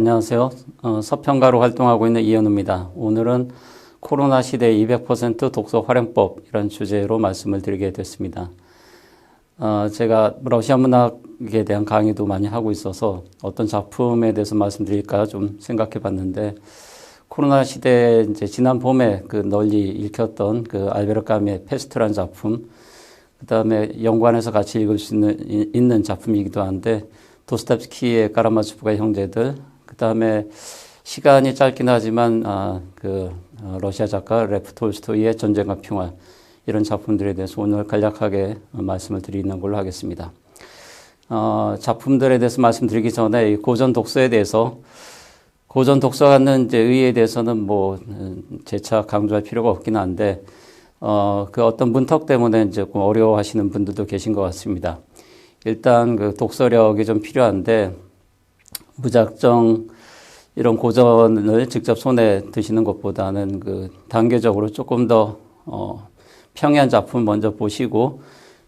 안녕하세요. 서평가로 활동하고 있는 이현우입니다. 오늘은 코로나 시대 200% 독서 활용법 이런 주제로 말씀을 드리게 됐습니다. 제가 러시아 문학에 대한 강의도 많이 하고 있어서 어떤 작품에 대해서 말씀드릴까 좀 생각해 봤는데, 코로나 시대에 이제 지난 봄에 널리 읽혔던 알베르 까뮈의 페스트라는 작품, 그 다음에 연관해서 같이 읽을 수 있는 작품이기도 한데, 도스토옙스키의 까라마초프가 형제들, 그 다음에 시간이 짧긴 하지만 러시아 작가 레프 톨스토이의 전쟁과 평화, 이런 작품들에 대해서 오늘 간략하게 말씀을 드리는 걸로 하겠습니다. 작품들에 대해서 말씀드리기 전에 이 고전 독서에 대해서, 고전 독서 갖는 이제 의의에 대해서는 재차 강조할 필요가 없긴 한데, 어떤 문턱 때문에 이제 조금 어려워하시는 분들도 계신 것 같습니다. 일단 독서력이 좀 필요한데, 무작정 이런 고전을 직접 손에 드시는 것보다는 단계적으로 조금 더 평이한 작품 먼저 보시고,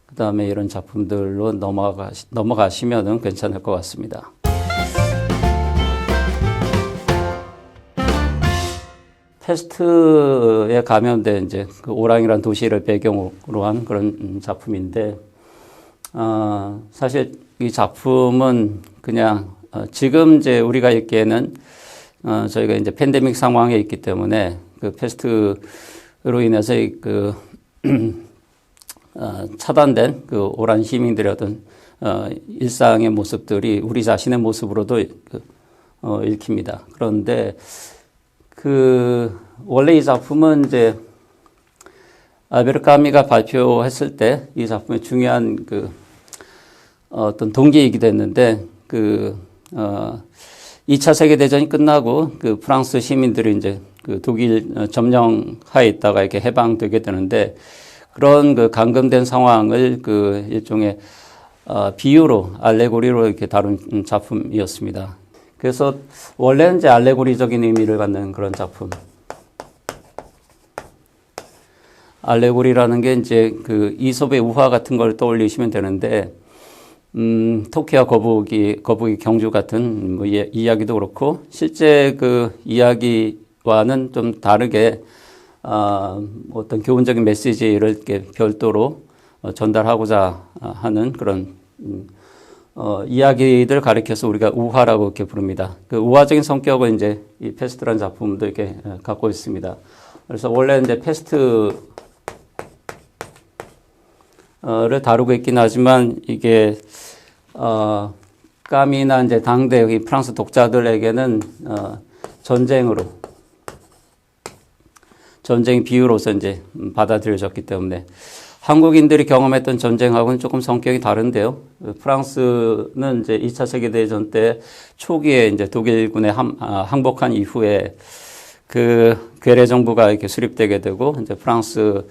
그 다음에 이런 작품들로 넘어가시면은 괜찮을 것 같습니다. 패스트에 감염된 이제 오랑이란 도시를 배경으로 한 그런 작품인데, 사실 이 작품은 그냥 지금 이제 우리가 읽기에는 저희가 이제 팬데믹 상황에 있기 때문에 패스트로 인해서 차단된 오란 시민들의 어떤 일상의 모습들이 우리 자신의 모습으로도 읽힙니다. 그런데 원래 이 작품은 이제 알베르 까뮈가 발표했을 때 이 작품의 중요한 어떤 동기이기도 했는데, 2차 세계대전이 끝나고 프랑스 시민들이 이제 독일 점령하에 있다가 이렇게 해방되게 되는데, 그런 감금된 상황을 일종의 비유로, 알레고리로 이렇게 다룬 작품이었습니다. 그래서 원래는 이제 알레고리적인 의미를 갖는 그런 작품. 알레고리라는 게 이제 이솝의 우화 같은 걸 떠올리시면 되는데, 토끼와 거북이 경주 같은 이야기도 그렇고, 실제 이야기와는 좀 다르게 어떤 교훈적인 메시지를 이렇게 별도로 전달하고자 하는 그런 이야기들 가리켜서 우리가 우화라고 이렇게 부릅니다. 우화적인 성격을 이제 이 페스트라는 작품도 이렇게 갖고 있습니다. 그래서 원래 이제 페스트를 다루고 있긴 하지만, 이게 까미나 이제 당대 이 프랑스 독자들에게는 전쟁 비유로서 이제 받아들여졌기 때문에, 한국인들이 경험했던 전쟁하고는 조금 성격이 다른데요. 프랑스는 이제 2차 세계대전 때 초기에 이제 독일군에 항복한 이후에 괴뢰 정부가 이렇게 수립되게 되고, 이제 프랑스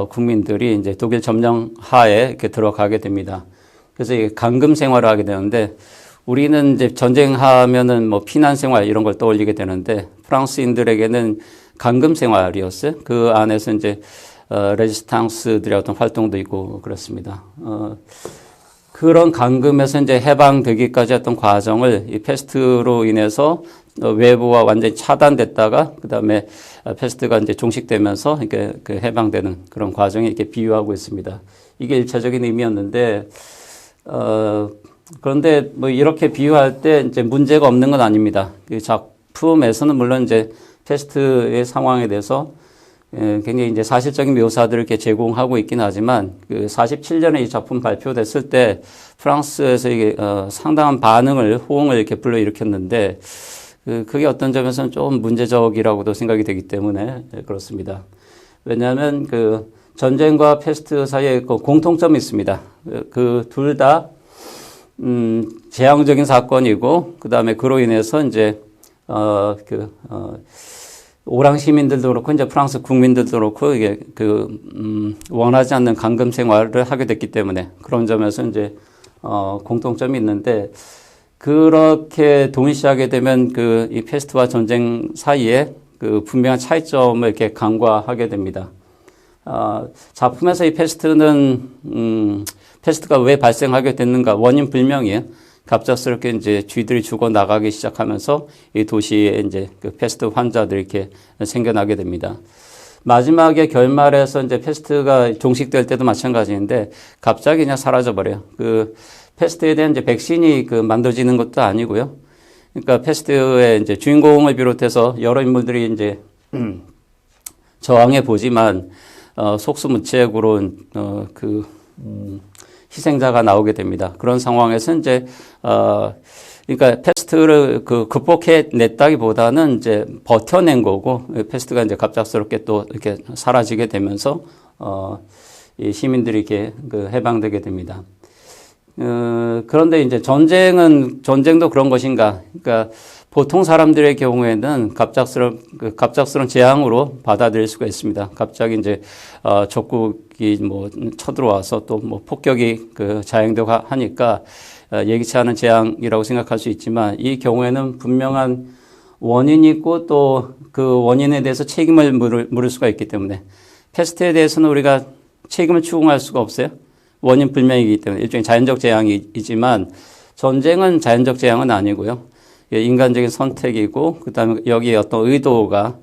국민들이 이제 독일 점령 하에 이렇게 들어가게 됩니다. 그래서 이게 감금 생활을 하게 되는데, 우리는 이제 전쟁하면은 피난 생활 이런 걸 떠올리게 되는데, 프랑스인들에게는 감금 생활이었어요. 그 안에서 이제 레지스탕스들의 어떤 활동도 있고 그렇습니다. 그런 감금에서 이제 해방되기까지 했던 과정을 이 패스트로 인해서 외부와 완전히 차단됐다가, 그 다음에 패스트가 이제 종식되면서 이렇게 해방되는 그런 과정에 이렇게 비유하고 있습니다. 이게 일차적인 의미였는데, 그런데 이렇게 비유할 때 이제 문제가 없는 건 아닙니다. 이 작품에서는 물론 이제 패스트의 상황에 대해서 굉장히 이제 사실적인 묘사들을 이렇게 제공하고 있긴 하지만, 47년에 이 작품 발표됐을 때 프랑스에서 이게 상당한 호응을 이렇게 불러일으켰는데, 그게 어떤 점에서는 좀 문제적이라고도 생각이 되기 때문에 그렇습니다. 왜냐하면 전쟁과 패스트 사이에 공통점이 있습니다. 둘 다 재앙적인 사건이고, 그 다음에 그로 인해서 이제 오랑 시민들도 그렇고, 이제 프랑스 국민들도 그렇고, 이게 원하지 않는 감금 생활을 하게 됐기 때문에, 그런 점에서 이제 공통점이 있는데, 그렇게 동일시하게 되면 이 패스트와 전쟁 사이에 분명한 차이점을 이렇게 간과하게 됩니다. 작품에서 이 패스트가 왜 발생하게 됐는가, 원인 불명이에요. 갑작스럽게 이제 쥐들이 죽어 나가기 시작하면서 이 도시에 이제 그 패스트 환자들이 이렇게 생겨나게 됩니다. 마지막에 결말에서 이제 패스트가 종식될 때도 마찬가지인데 갑자기 그냥 사라져버려요. 그 패스트에 대한 이제 백신이 그 만들어지는 것도 아니고요. 그러니까 패스트의 이제 주인공을 비롯해서 여러 인물들이 이제 저항해 보지만 속수무책으로 희생자가 나오게 됩니다. 그런 상황에서 이제 그러니까 패스트를 극복해냈다기보다는 이제 버텨낸 거고, 패스트가 이제 갑작스럽게 또 이렇게 사라지게 되면서 이 시민들이 이렇게 해방되게 됩니다. 그런데 이제 전쟁도 그런 것인가? 그러니까 보통 사람들의 경우에는 갑작스러운 재앙으로 받아들일 수가 있습니다. 갑자기 이제 적국이 뭐 쳐들어와서 또 뭐 폭격이 자행되고 하니까 예기치 않은 재앙이라고 생각할 수 있지만, 이 경우에는 분명한 원인이 있고 또 그 원인에 대해서 책임을 물을 수가 있기 때문에, 패스트에 대해서는 우리가 책임을 추궁할 수가 없어요. 원인 불명이기 때문에 일종의 자연적 재앙이지만, 전쟁은 자연적 재앙은 아니고요. 인간적인 선택이고, 그 다음에 여기에 어떤 의도가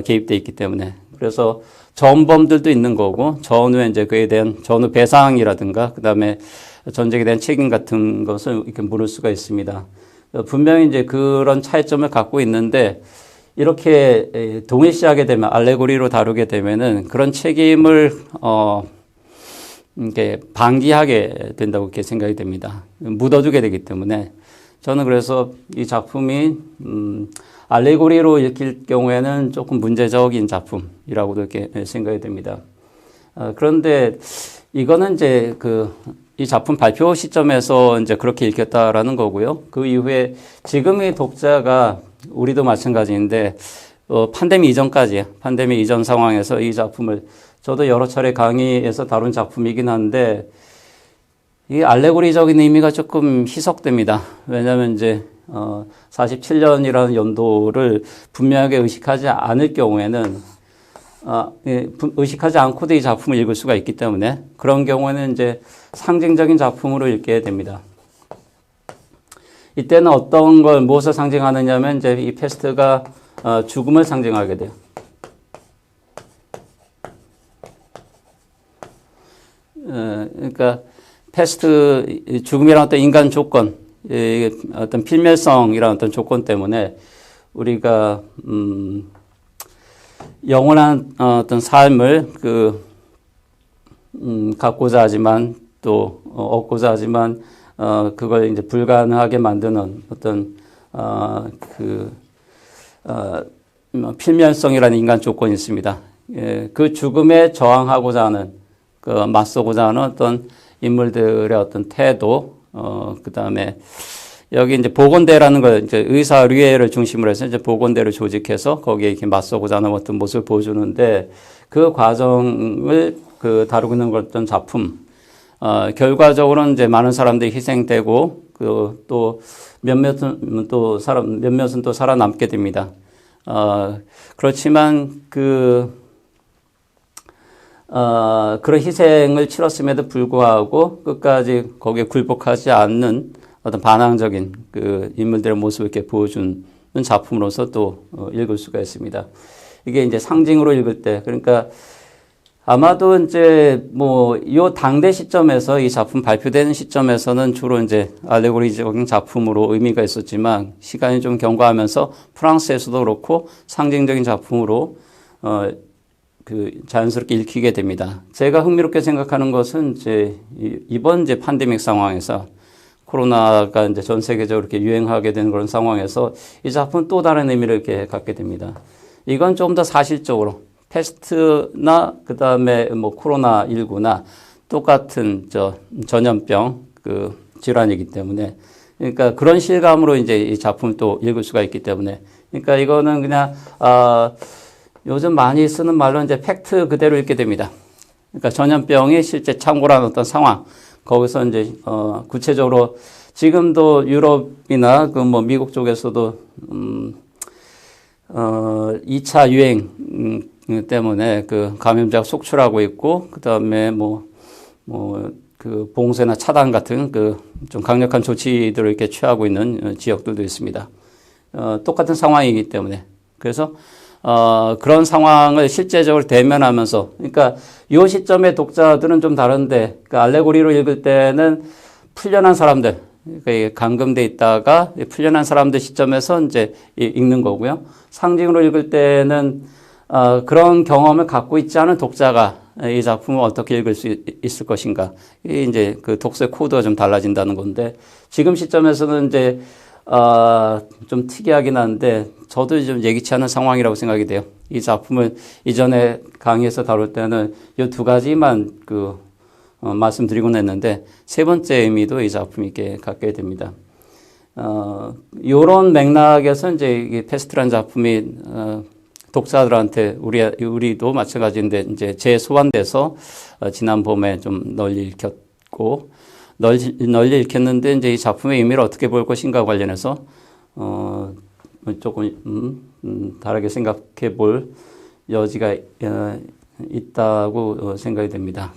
개입되어 있기 때문에, 그래서 전범들도 있는 거고, 전후에 이제 그에 대한 전후 배상이라든가, 그 다음에 전쟁에 대한 책임 같은 것을 이렇게 물을 수가 있습니다. 분명히 이제 그런 차이점을 갖고 있는데, 이렇게 동일시하게 되면, 알레고리로 다루게 되면은 그런 책임을 이렇게 방기하게 된다고 이렇게 생각이 됩니다. 묻어두게 되기 때문에, 저는 그래서 이 작품이 알레고리로 읽힐 경우에는 조금 문제적인 작품이라고도 이렇게 생각이 됩니다. 그런데 이거는 이제 이 작품 발표 시점에서 이제 그렇게 읽혔다라는 거고요. 그 이후에 지금의 독자가 우리도 마찬가지인데, 팬데믹 이전 상황에서 이 작품을 저도 여러 차례 강의에서 다룬 작품이긴 한데, 이 알레고리적인 의미가 조금 희석됩니다. 왜냐하면 이제 47년이라는 연도를 분명하게 의식하지 않을 경우에는 의식하지 않고도 이 작품을 읽을 수가 있기 때문에, 그런 경우에는 이제 상징적인 작품으로 읽게 됩니다. 이때는 어떤 걸 무엇을 상징하느냐면, 이제 이 패스트가 죽음을 상징하게 돼요. 그러니까 패스트, 죽음이란 어떤 인간 조건, 어떤 필멸성이라는 어떤 조건 때문에 우리가 영원한 어떤 삶을 갖고자 하지만 또 얻고자 하지만 그걸 이제 불가능하게 만드는 어떤 필멸성이라는 인간 조건이 있습니다. 그 죽음에 저항하고자 하는, 맞서고자 하는 어떤 인물들의 어떤 태도, 그 다음에 여기 이제 보건대라는 걸, 이제 의사의례를 중심으로 해서 이제 보건대를 조직해서 거기에 이렇게 맞서고자 하는 어떤 모습을 보여주는데, 그 과정을 다루고 있는 어떤 작품, 결과적으로는 이제 많은 사람들이 희생되고, 또 몇몇은 또 살아남게 됩니다. 그렇지만 그런 희생을 치렀음에도 불구하고 끝까지 거기에 굴복하지 않는 어떤 반항적인 인물들의 모습을 이렇게 보여주는 작품으로서 또 읽을 수가 있습니다. 이게 이제 상징으로 읽을 때, 그러니까 아마도 이제 요 당대 시점에서, 이 작품 발표되는 시점에서는 주로 이제 알레고리적인 작품으로 의미가 있었지만, 시간이 좀 경과하면서 프랑스에서도 그렇고 상징적인 작품으로 자연스럽게 읽히게 됩니다. 제가 흥미롭게 생각하는 것은 이제 이번 이제 팬데믹 상황에서, 코로나가 이제 전 세계적으로 이렇게 유행하게 되는 그런 상황에서 이 작품은 또 다른 의미를 이렇게 갖게 됩니다. 이건 좀 더 사실적으로 패스트나 그 다음에 코로나19나 똑같은 전염병 질환이기 때문에, 그러니까 그런 실감으로 이제 이 작품을 또 읽을 수가 있기 때문에, 그러니까 이거는 그냥 요즘 많이 쓰는 말로 이제 팩트 그대로 읽게 됩니다. 그러니까 전염병이 실제 창궐하는 어떤 상황, 거기서 이제 구체적으로 지금도 유럽이나 미국 쪽에서도 2차 유행 때문에 감염자가 속출하고 있고, 그다음에 그 봉쇄나 차단 같은 그 좀 강력한 조치들을 이렇게 취하고 있는 지역들도 있습니다. 똑같은 상황이기 때문에. 그래서 그런 상황을 실제적으로 대면하면서, 그러니까 이 시점의 독자들은 좀 다른데, 그러니까 알레고리로 읽을 때는 풀려난 사람들, 그러니까 감금돼 있다가 풀려난 사람들 시점에서 이제 읽는 거고요. 상징으로 읽을 때는 그런 경험을 갖고 있지 않은 독자가 이 작품을 어떻게 읽을 수 있을 것인가. 이게 이제 그 독서의 코드가 좀 달라진다는 건데, 지금 시점에서는 이제 좀 특이하긴 한데, 저도 좀 예기치 않은 상황이라고 생각이 돼요. 이 작품을 이전에 강의에서 다룰 때는 이 두 가지만 말씀드리곤 했는데, 세 번째 의미도 이 작품이 이렇게 갖게 됩니다. 요런 맥락에서 이제 이 패스트라는 작품이, 독자들한테 우리도 마찬가지인데 이제 재소환돼서 지난 봄에 좀 널리 읽혔고 널리 읽혔는데 이제 이 작품의 의미를 어떻게 볼 것인가 관련해서 조금 다르게 생각해 볼 여지가 있다고 생각이 됩니다.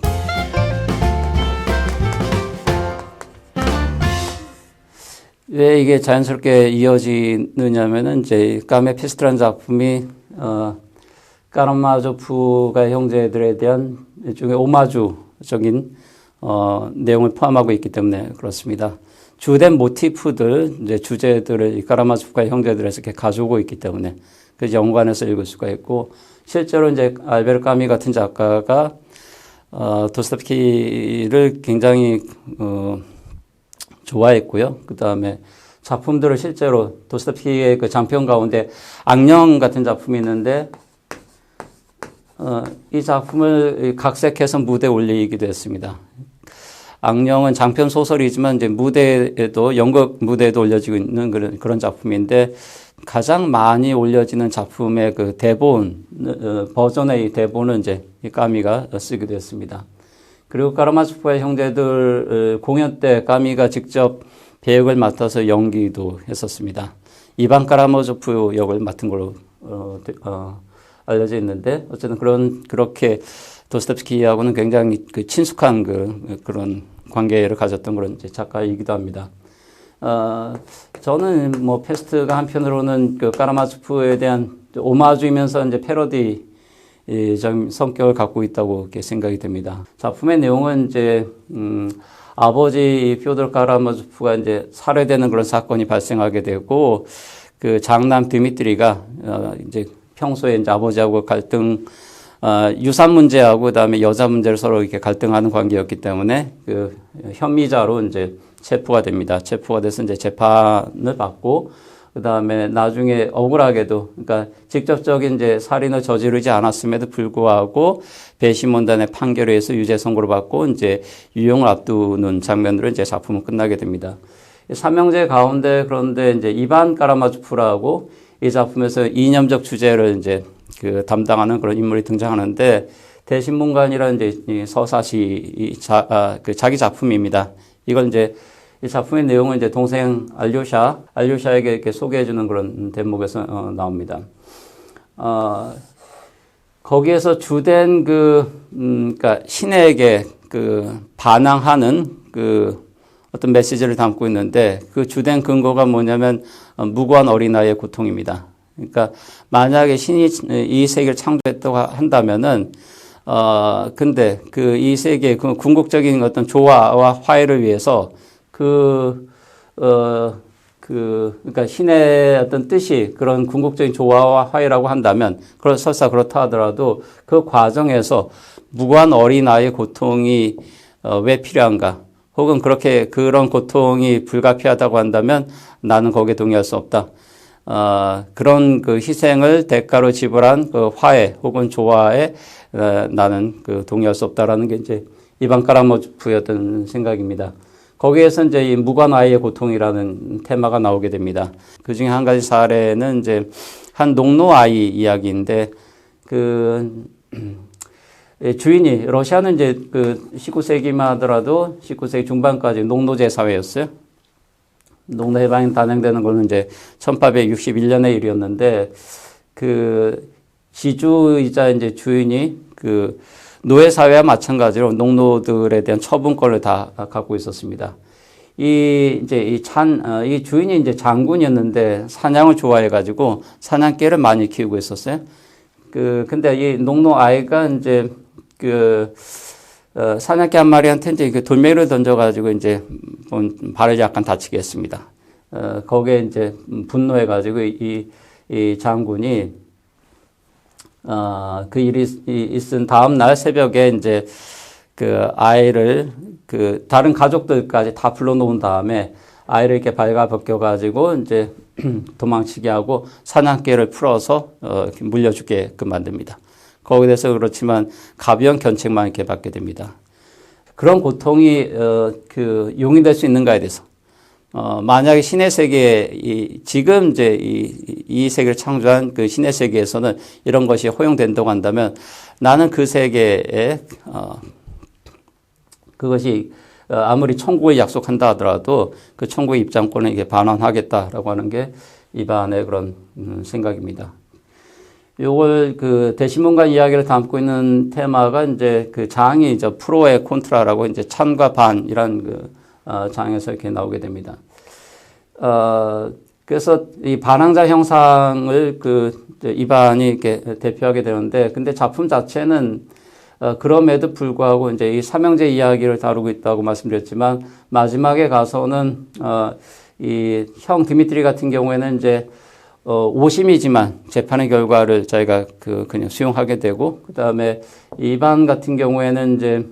왜 이게 자연스럽게 이어지느냐면은 이제 까메 페스트라는 작품이 까라마조프가 형제들에 대한 일종의 오마주적인 내용을 포함하고 있기 때문에 그렇습니다. 주된 모티프들, 이제 주제들을 까라마조프가 형제들에서 이렇게 가져오고 있기 때문에 그 연관해서 읽을 수가 있고, 실제로 이제 알베르 까미 같은 작가가 도스토옙스키를 굉장히 좋아했고요. 그 다음에 작품들을 실제로 도스토옙스키의 그 장편 가운데 악령 같은 작품이 있는데 이 작품을 각색해서 무대에 올리기도 했습니다. 악령은 장편 소설이지만 이제 무대에도 연극 무대에도 올려지고 있는 그런 작품인데, 가장 많이 올려지는 작품의 그 대본 버전의 대본은 이제 이 까미가 쓰기도 했습니다. 그리고 까라마조프의 형제들 공연 때 까미가 직접 배역을 맡아서 연기도 했었습니다. 이반 까라마조프 역을 맡은 걸로 알려져 있는데, 어쨌든 그렇게 도스토옙스키하고는 굉장히 그 친숙한 그런 관계를 가졌던 그런 작가이기도 합니다. 저는 뭐 페스트가 한편으로는 그 까라마조프에 대한 오마주이면서 이제 패러디 좀 성격을 갖고 있다고 이렇게 생각이 됩니다. 작품의 내용은 이제 아버지 퓨오도르 까라마조프가 이제 살해되는 그런 사건이 발생하게 되고, 그 장남 드미트리가 이제 평소에 이제 아버지하고 갈등, 유산 문제하고 그다음에 여자 문제를 서로 이렇게 갈등하는 관계였기 때문에 그 혐의자로 이제 체포가 됩니다. 체포가 돼서 이제 재판을 받고, 그다음에 나중에 억울하게도, 그러니까 직접적인 이제 살인을 저지르지 않았음에도 불구하고 배심원단의 판결에 의해서 유죄 선고를 받고 이제 유형을 앞두는 장면으로 이제 작품은 끝나게 됩니다. 삼형제 가운데 그런데 이제 이반 까라마조프라고 이 작품에서 이념적 주제를 이제 그 담당하는 그런 인물이 등장하는데, 대신문관이라는 이제 이 서사시 그 자기 작품입니다. 이걸 이제 이 작품의 내용은 이제 동생 알료샤에게 이렇게 소개해주는 그런 대목에서 나옵니다. 거기에서 주된 그러니까 신에게 그 반항하는 그 어떤 메시지를 담고 있는데, 그 주된 근거가 뭐냐면 무고한 어린아이의 고통입니다. 그러니까 만약에 신이 이 세계를 창조했다고 한다면은 근데 그 이 세계의 그 궁극적인 어떤 조화와 화해를 위해서 그러니까 신의 어떤 뜻이 그런 궁극적인 조화와 화해라고 한다면, 설사 그렇다 하더라도 그 과정에서 무고한 어린아이의 고통이 왜 필요한가? 혹은 그런 고통이 불가피하다고 한다면 나는 거기에 동의할 수 없다. 그런 그 희생을 대가로 지불한 그 화해 혹은 조화에 나는 동의할 수 없다라는 게 이제 이반 까라마조프였던 생각입니다. 거기에서 이제 이 무관 아이의 고통이라는 테마가 나오게 됩니다. 그 중에 한 가지 사례는 이제 한 농노 아이 이야기인데, 주인이, 러시아는 이제 19세기만 하더라도 19세기 중반까지 농노제 사회였어요. 농노 해방이 단행되는 거는 이제 1861년의 일이었는데, 지주이자 이제 주인이 노예 사회와 마찬가지로 농노들에 대한 처분권을 다 갖고 있었습니다. 이 주인이 이제 장군이었는데 사냥을 좋아해가지고 사냥개를 많이 키우고 있었어요. 근데 이 농노 아이가 이제 사냥개 한 마리한테 이제 돌멩이를 던져가지고 이제 발을 약간 다치게 했습니다. 거기에 이제 분노해가지고 이 장군이 그 일이 있은 다음 날 새벽에 이제 그 아이를 다른 가족들까지 다 불러놓은 다음에 아이를 이렇게 발가벗겨가지고 이제 도망치게 하고 사냥개를 풀어서 이렇게 물려주게끔 만듭니다. 거기에 대해서 그렇지만 가벼운 견책만 이렇게 받게 됩니다. 그런 고통이 용인될 수 있는가에 대해서 만약에 신의 세계에 지금 이제 이 세계를 창조한 그 신의 세계에서는 이런 것이 허용된다고 한다면 나는 그 세계에 그것이 아무리 천국을 약속한다 하더라도 그 천국의 입장권에 이게 반환하겠다라고 하는 게 이반의 그런 생각입니다. 요걸 대시문과 이야기를 담고 있는 테마가 이제 그 장이 이제 프로의 콘트라라고 이제 찬과 반이란 장에서 이렇게 나오게 됩니다. 그래서 이 반항자 형상을 이반이 이렇게 대표하게 되는데, 근데 작품 자체는 그럼에도 불구하고 이제 이 삼형제 이야기를 다루고 있다고 말씀드렸지만, 마지막에 가서는 이 형 드미트리 같은 경우에는 이제 오심이지만 재판의 결과를 자기가 그냥 수용하게 되고, 그 다음에 이반 같은 경우에는 이제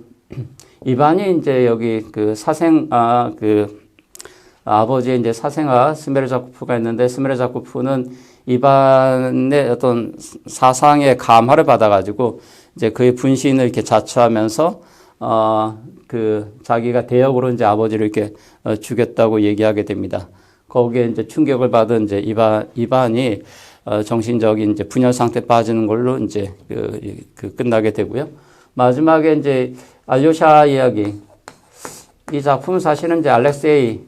이반이 이제 여기 아버지의 이제 사생아 스메르자코프가 있는데, 스메르자코프는 이반의 어떤 사상의 감화를 받아가지고 이제 그의 분신을 이렇게 자처하면서 자기가 대역으로 이제 아버지를 이렇게 죽였다고 얘기하게 됩니다. 거기에 이제 충격을 받은 이제 이반이 정신적인 이제 분열 상태 빠지는 걸로 이제 끝나게 되고요. 마지막에 이제 알료샤 이야기. 이 작품은 사실은 이제 알렉세이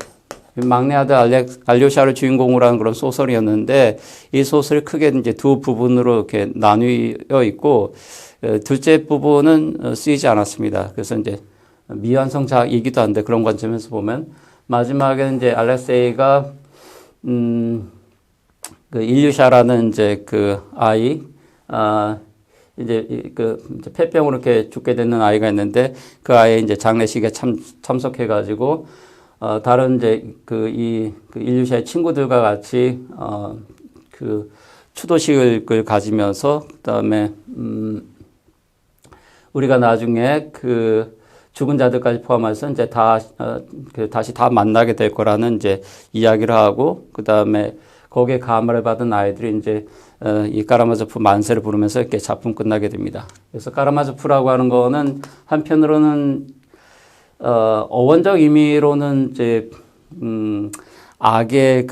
막내 아들 알료샤를 주인공으로 하는 그런 소설이었는데, 이 소설이 크게 이제 두 부분으로 이렇게 나뉘어 있고, 둘째 부분은 쓰이지 않았습니다. 그래서 이제 미완성작이기도 한데, 그런 관점에서 보면 마지막에 이제 알렉세이가 일류샤라는 이제 아이, 이제 폐병으로 이렇게 죽게 되는 아이가 있는데, 그 아이 이제 장례식에 참석해가지고 다른 이제 일류샤의 친구들과 같이 추도식을 가지면서, 그다음에 우리가 나중에 죽은 자들까지 포함해서 이제 다시 다 만나게 될 거라는 이제 이야기를 하고, 그다음에 거기에 감화를 받은 아이들이 이제 이 까라마조프 만세를 부르면서 이렇게 작품 끝나게 됩니다. 그래서 까라마조프라고 하는 거는 한편으로는 어원적 의미로는 이제 악의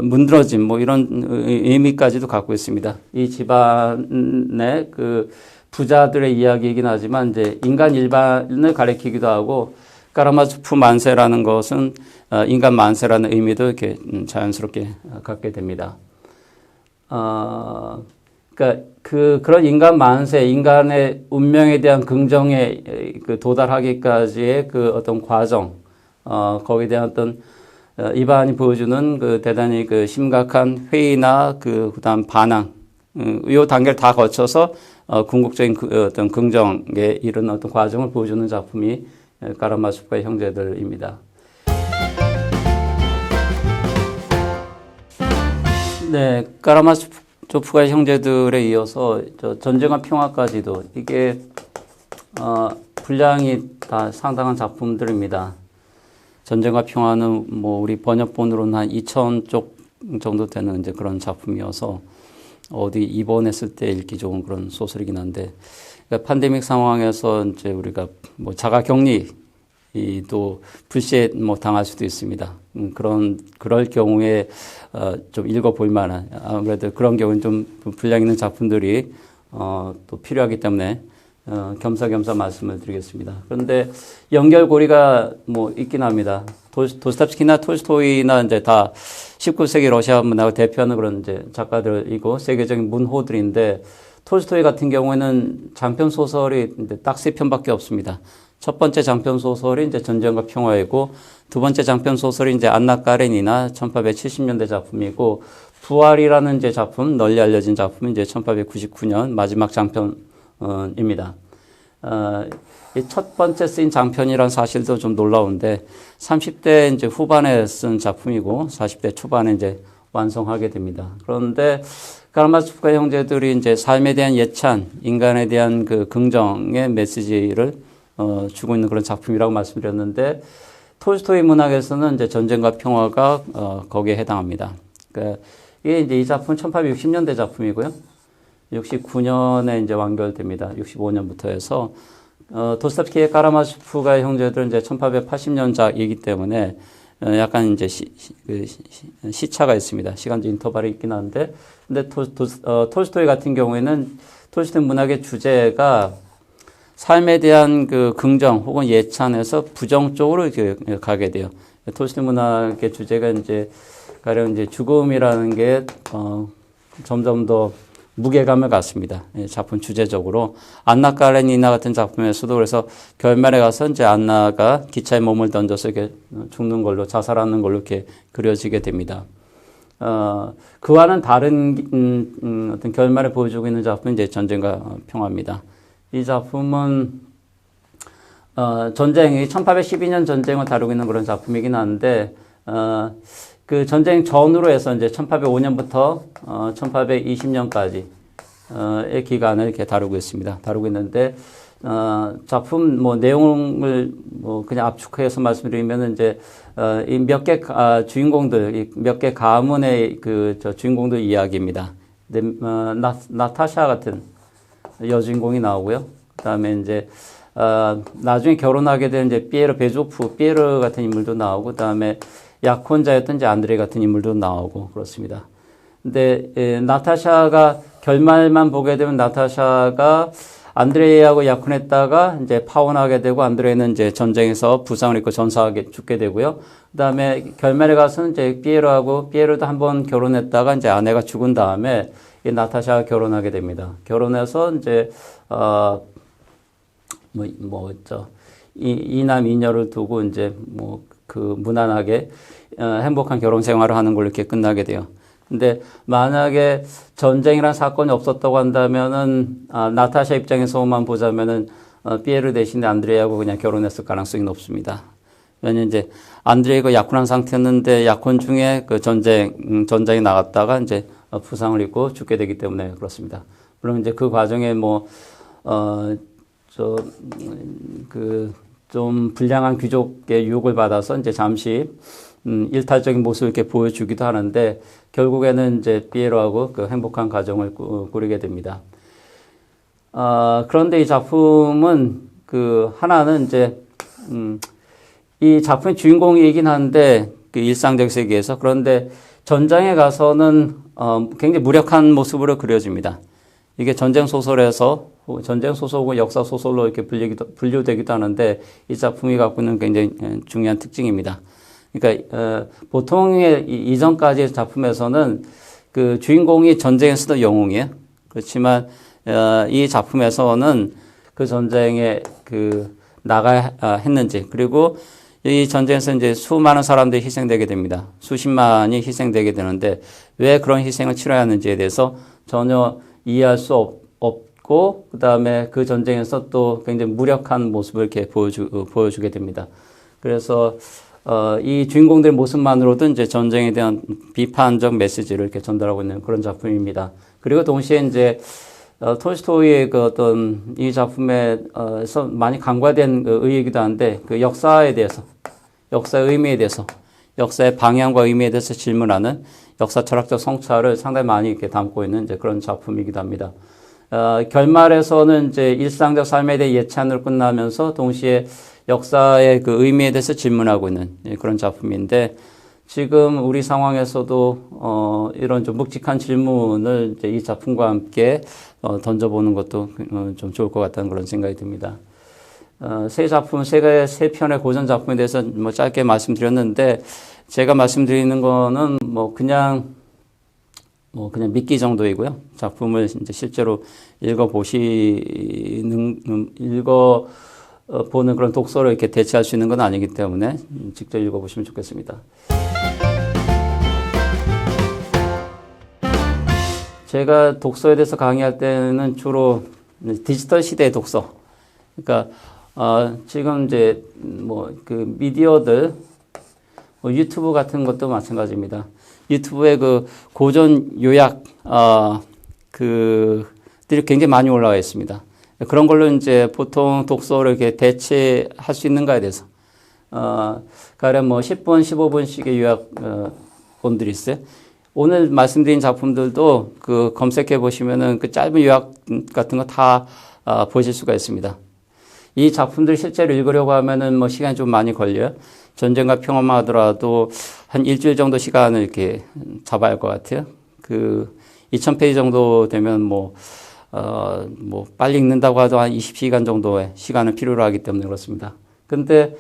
문드러짐 뭐 이런 의미까지도 갖고 있습니다. 이 집안의 부자들의 이야기이긴 하지만 이제 인간 일반을 가리키기도 하고, 까라마조프 만세라는 것은 인간 만세라는 의미도 이렇게 자연스럽게 갖게 됩니다. 그러니까 그런 인간 만세, 인간의 운명에 대한 긍정에 도달하기까지의 어떤 과정, 거기에 대한 어떤 이반이 보여주는 대단히 심각한 회의나 그다음 반항, 이 단계를 다 거쳐서 궁극적인 어떤 긍정에 이르는 어떤 과정을 보여주는 작품이 까라마조프의 형제들입니다. 네, 까라마조프의 형제들에 이어서 전쟁과 평화까지도 이게 분량이 다 상당한 작품들입니다. 전쟁과 평화는 뭐 우리 번역본으로는 한 2,000쪽 정도 되는 이제 그런 작품이어서 어디 입원했을 때 읽기 좋은 그런 소설이긴 한데, 그러니까 팬데믹 상황에서 이제 우리가 뭐 자가격리도 불시에 뭐 당할 수도 있습니다. 그럴 경우에 좀 읽어볼 만한, 아무래도 그런 경우는 좀 분량 있는 작품들이 또 필요하기 때문에 겸사겸사 말씀을 드리겠습니다. 그런데 연결고리가 뭐 있긴 합니다. 도스토옙스키나 톨스토이나 이제 다 19세기 러시아 문학을 대표하는 그런 이제 작가들이고 세계적인 문호들인데 톨스토이 같은 경우에는 장편 소설이 딱 3편밖에 없습니다. 첫 번째 장편 소설이 이제 전쟁과 평화이고 두 번째 장편 소설이 이제 안나 까레니나 1870년대 작품이고 부활이라는 이제 작품, 널리 알려진 작품은 이제 1899년 마지막 장편입니다. 이 첫 번째 쓰인 장편이란 사실도 좀 놀라운데 30대 이제 후반에 쓴 작품이고 40대 초반에 이제 완성하게 됩니다. 그런데 카라마조프가 형제들이 이제 삶에 대한 예찬, 인간에 대한 그 긍정의 메시지를 주고 있는 그런 작품이라고 말씀드렸는데 톨스토이 문학에서는 이제 전쟁과 평화가 거기에 해당합니다. 그러니까 이게 이제 이 작품 1860년대 작품이고요. 69년에 이제 완결됩니다. 65년부터 해서 도스토옙스키의 카라마조프가 형제들은 이제 1880년작이기 때문에 약간 이제 시차가 있습니다. 시간적 인터벌이 있긴 한데, 근데 톨스토이 같은 경우에는 톨스토이 문학의 주제가 삶에 대한 그 긍정 혹은 예찬에서 부정 쪽으로 이렇게 가게 돼요. 톨스토이 문학의 주제가 이제 가령 이제 죽음이라는 게 점점 더 무게감을 갖습니다. 작품 주제적으로. 안나 까레니나 같은 작품에서도 그래서 결말에 가서 이제 안나가 기차에 몸을 던져서 이렇게 죽는 걸로, 자살하는 걸로 이렇게 그려지게 됩니다. 그와는 다른, 어떤 결말을 보여주고 있는 작품이 이제 전쟁과 평화입니다. 이 작품은, 전쟁이 1812년 전쟁을 다루고 있는 그런 작품이긴 한데, 그 전쟁 전후로 해서 이제 1805년부터 1820년까지의 기간을 이렇게 다루고 있습니다. 다루고 있는데 작품 뭐 내용을 뭐 그냥 압축해서 말씀드리면 이제 이 몇 개 주인공들, 몇 개 가문의 그 주인공들 이야기입니다. 근데 나타샤 같은 여주인공이 나오고요. 그다음에 이제 나중에 결혼하게 된 이제 피에르 같은 인물도 나오고, 그다음에 약혼자였던 이제 안드레 같은 인물도 나오고 그렇습니다. 근데 나타샤가 결말만 보게 되면 나타샤가 안드레하고 약혼했다가 이제 파혼하게 되고 안드레는 이제 전쟁에서 부상을 입고 전사하게 죽게 되고요. 그다음에 결말에 가서는 이제 피에르도 한번 결혼했다가 이제 아내가 죽은 다음에 이 나타샤가 결혼하게 됩니다. 결혼해서 이제 이남 이녀를 두고 이제 그 무난하게 행복한 결혼 생활을 하는 걸로 이렇게 끝나게 돼요. 근데 만약에 전쟁이란 사건이 없었다고 한다면은 나타샤 입장에서만 보자면은 피에르 대신에 안드레하고 그냥 결혼했을 가능성이 높습니다. 왜냐면 이제 안드레가 약혼한 상태였는데 약혼 중에 그 전장에 나갔다가 이제 부상을 입고 죽게 되기 때문에 그렇습니다. 물론 이제 그 과정에 좀 불량한 귀족의 유혹을 받아서 이제 잠시 일탈적인 모습을 이렇게 보여주기도 하는데 결국에는 이제 피에로하고 그 행복한 가정을 꾸리게 됩니다. 그런데 이 작품은 그 하나는 이제 이 작품의 주인공이긴 한데 그 일상적 세계에서, 그런데 전장에 가서는 굉장히 무력한 모습으로 그려집니다. 이게 전쟁 소설에서 전쟁 소설 혹은 역사 소설로 이렇게 분류되기도 하는데 이 작품이 갖고 있는 굉장히 중요한 특징입니다. 그러니까 보통의 이전까지의 작품에서는 그 주인공이 전쟁에서도 영웅이에요. 그렇지만 이 작품에서는 그 전쟁에 나가야 했는지, 그리고 이 전쟁에서 이제 수많은 사람들이 희생되게 됩니다. 수십만이 희생되게 되는데 왜 그런 희생을 치러야 하는지에 대해서 전혀 이해할 수 없고, 그 다음에 그 전쟁에서 또 굉장히 무력한 모습을 이렇게 보여주게 됩니다. 그래서 이 주인공들의 모습만으로도 이제 전쟁에 대한 비판적 메시지를 이렇게 전달하고 있는 그런 작품입니다. 그리고 동시에 이제 톨스토이의 그 어떤 이 작품에서 많이 간과된 의의이기도 한데 그 역사에 대해서, 역사의 의미에 대해서, 역사의 방향과 의미에 대해서 질문하는 역사 철학적 성찰을 상당히 많이 이렇게 담고 있는 이제 그런 작품이기도 합니다. 결말에서는 이제 일상적 삶에 대해 예찬으로 끝나면서 동시에 역사의 그 의미에 대해서 질문하고 있는 그런 작품인데, 지금 우리 상황에서도 이런 좀 묵직한 질문을 이제 이 작품과 함께 던져보는 것도 좀 좋을 것 같다는 그런 생각이 듭니다. 세 편의 고전 작품에 대해서 뭐 짧게 말씀드렸는데, 제가 말씀드리는 거는 뭐 그냥 믿기 정도이고요. 작품을 이제 실제로 보는 그런 독서를 이렇게 대체할 수 있는 건 아니기 때문에 직접 읽어보시면 좋겠습니다. 제가 독서에 대해서 강의할 때는 주로 디지털 시대의 독서. 그러니까, 지금 이제 그 미디어들, 유튜브 같은 것도 마찬가지입니다. 유튜브에 그 고전 요약, 들이 굉장히 많이 올라와 있습니다. 그런 걸로 이제 보통 독서를 이렇게 대체할 수 있는가에 대해서, 가령 10분, 15분씩의 요약본들이 있어요. 오늘 말씀드린 작품들도 그 검색해 보시면은 그 짧은 요약 같은 거 다 보실 수가 있습니다. 이 작품들 실제로 읽으려고 하면은 시간이 좀 많이 걸려요. 전쟁과 평화만 하더라도 한 일주일 정도 시간을 이렇게 잡아야 할 것 같아요. 2000페이지 정도 되면 빨리 읽는다고 하도 한 20시간 정도의 시간을 필요로 하기 때문에 그렇습니다. 근데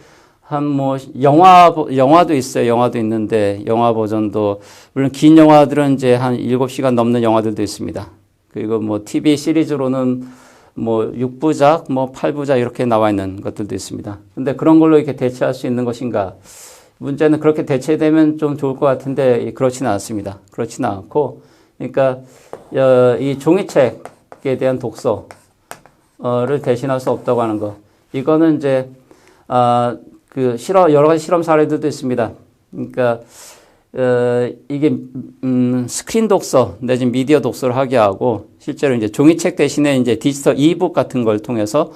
영화도 있어요. 영화도 있는데, 영화 버전도, 물론 긴 영화들은 이제 한 7시간 넘는 영화들도 있습니다. 그리고 TV 시리즈로는 6부작, 8부작 이렇게 나와 있는 것들도 있습니다. 근데 그런 걸로 이렇게 대체할 수 있는 것인가? 문제는 그렇게 대체되면 좀 좋을 것 같은데, 그렇지는 않습니다. 그렇지는 않고, 그러니까, 이 종이책에 대한 독서를 대신할 수 없다고 하는 거. 이거는 이제, 여러 가지 실험 사례들도 있습니다. 그러니까, 이게, 스크린 독서, 내지 미디어 독서를 하게 하고, 실제로 이제 종이책 대신에 이제 디지털 이북 같은 걸 통해서,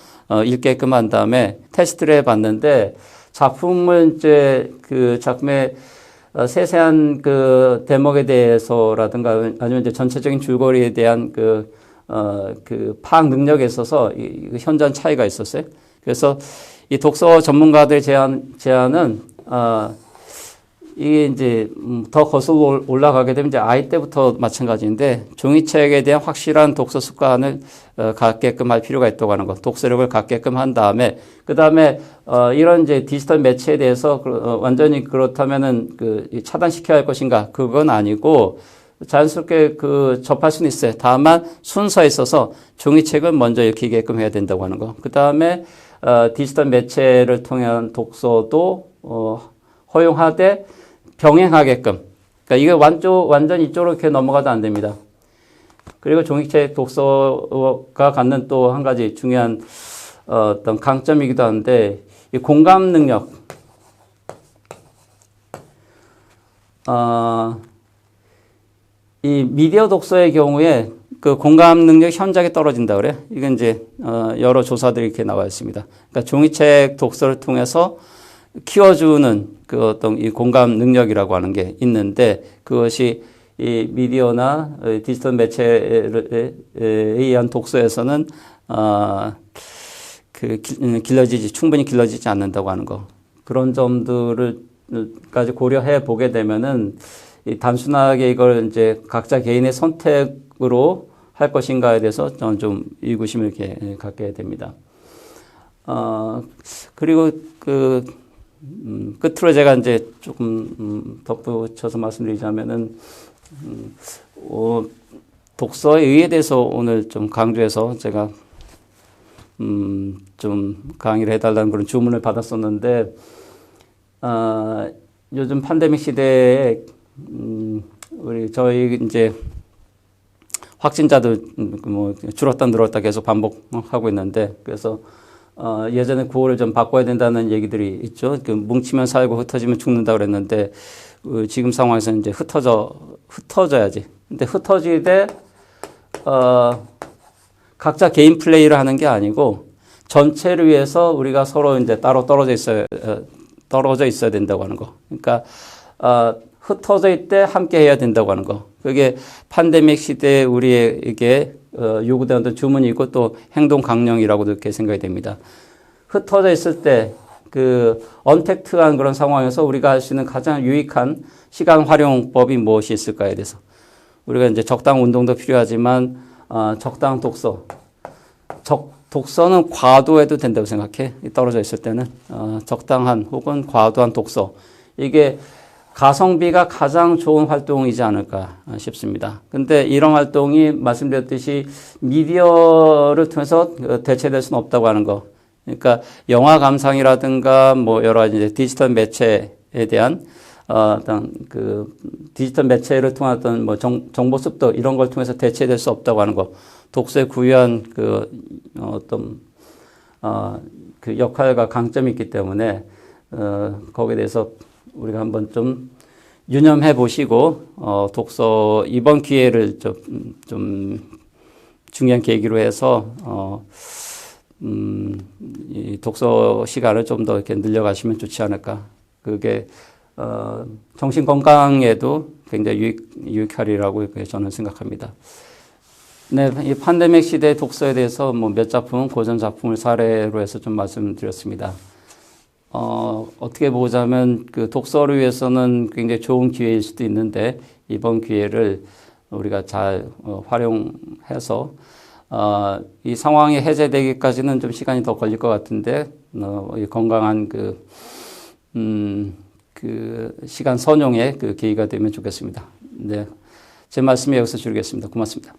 읽게끔 한 다음에 테스트를 해 봤는데, 작품을 이제 그 작품의 세세한 그 대목에 대해서라든가 아니면 이제 전체적인 줄거리에 대한 그 파악 능력에 있어서 현저한 차이가 있었어요. 그래서 이 독서 전문가들의 제안은, 이게 이제 더 거슬러 올라가게 되면 이제 아이 때부터 마찬가지인데 종이책에 대한 확실한 독서 습관을 갖게끔 할 필요가 있다고 하는 것, 독서력을 갖게끔 한 다음에 그 다음에 이런 이제 디지털 매체에 대해서 완전히 그렇다면은 차단시켜야 할 것인가? 그건 아니고 자연스럽게 접할 수는 있어요. 다만 순서에 있어서 종이책은 먼저 읽히게끔 해야 된다고 하는 거. 그 다음에 디지털 매체를 통한 독서도 허용하되 병행하게끔. 그러니까 이게 완전 이쪽으로 이렇게 넘어가도 안 됩니다. 그리고 종이책 독서가 갖는 또 한 가지 중요한 어떤 강점이기도 한데, 이 공감 능력. 이 미디어 독서의 경우에 그 공감 능력 현저하게 떨어진다 그래요. 이건 이제 여러 조사들이 이렇게 나와 있습니다. 그러니까 종이책 독서를 통해서 키워주는 그 어떤 이 공감 능력이라고 하는 게 있는데, 그것이 이 미디어나 디지털 매체에 의한 독서에서는 충분히 길러지지 않는다고 하는 거. 그런 점들을까지 고려해 보게 되면은 단순하게 이걸 이제 각자 개인의 선택으로 할 것인가에 대해서 저는 좀 의구심을 이렇게 갖게 됩니다. 그리고 끝으로 제가 이제 조금 덧붙여서 말씀드리자면은, 독서의 의의에 대해서 오늘 좀 강조해서 제가, 좀 강의를 해달라는 그런 주문을 받았었는데, 요즘 팬데믹 시대에, 저희 이제 확진자들 줄었다 늘었다 계속 반복하고 있는데, 그래서 예전에 구호를 좀 바꿔야 된다는 얘기들이 있죠. 뭉치면 살고 흩어지면 죽는다 그랬는데, 지금 상황에서는 이제 흩어져야지. 근데 흩어지되, 각자 개인 플레이를 하는 게 아니고, 전체를 위해서 우리가 서로 이제 따로 떨어져 있어야 된다고 하는 거. 그러니까, 흩어져 있을 때 함께 해야 된다고 하는 거. 그게 팬데믹 시대에 우리에게 요구되는 어떤 주문이고 또 행동 강령이라고도 이렇게 생각이 됩니다. 흩어져 있을 때 그 언택트한 그런 상황에서 우리가 할 수 있는 가장 유익한 시간 활용법이 무엇이 있을까에 대해서 우리가 이제 적당 운동도 필요하지만 적당 독서. 독서는 과도해도 된다고 생각해. 떨어져 있을 때는 적당한 혹은 과도한 독서. 이게 가성비가 가장 좋은 활동이지 않을까 싶습니다. 근데 이런 활동이 말씀드렸듯이 미디어를 통해서 대체될 수는 없다고 하는 거. 그러니까 영화 감상이라든가 뭐 여러 가지 이제 디지털 매체에 대한 어떤 그 디지털 매체를 통한 어떤 뭐 정보 습득 이런 걸 통해서 대체될 수 없다고 하는 거. 독서에 구현 그 어떤 그 역할과 강점이 있기 때문에 거기에 대해서 우리가 한번 좀 유념해 보시고 독서 이번 기회를 좀 중요한 계기로 해서 이 독서 시간을 좀 더 이렇게 늘려가시면 좋지 않을까. 그게 정신 건강에도 굉장히 유익하리라고 저는 생각합니다. 네, 이 팬데믹 시대 독서에 대해서 뭐 몇 작품, 고전 작품을 사례로 해서 좀 말씀드렸습니다. 어떻게 보자면 그 독서를 위해서는 굉장히 좋은 기회일 수도 있는데 이번 기회를 우리가 잘 활용해서 이 상황이 해제되기까지는 좀 시간이 더 걸릴 것 같은데 이 건강한 그 시간 선용의 그 계기가 되면 좋겠습니다. 네, 제 말씀이 여기서 줄이겠습니다. 고맙습니다.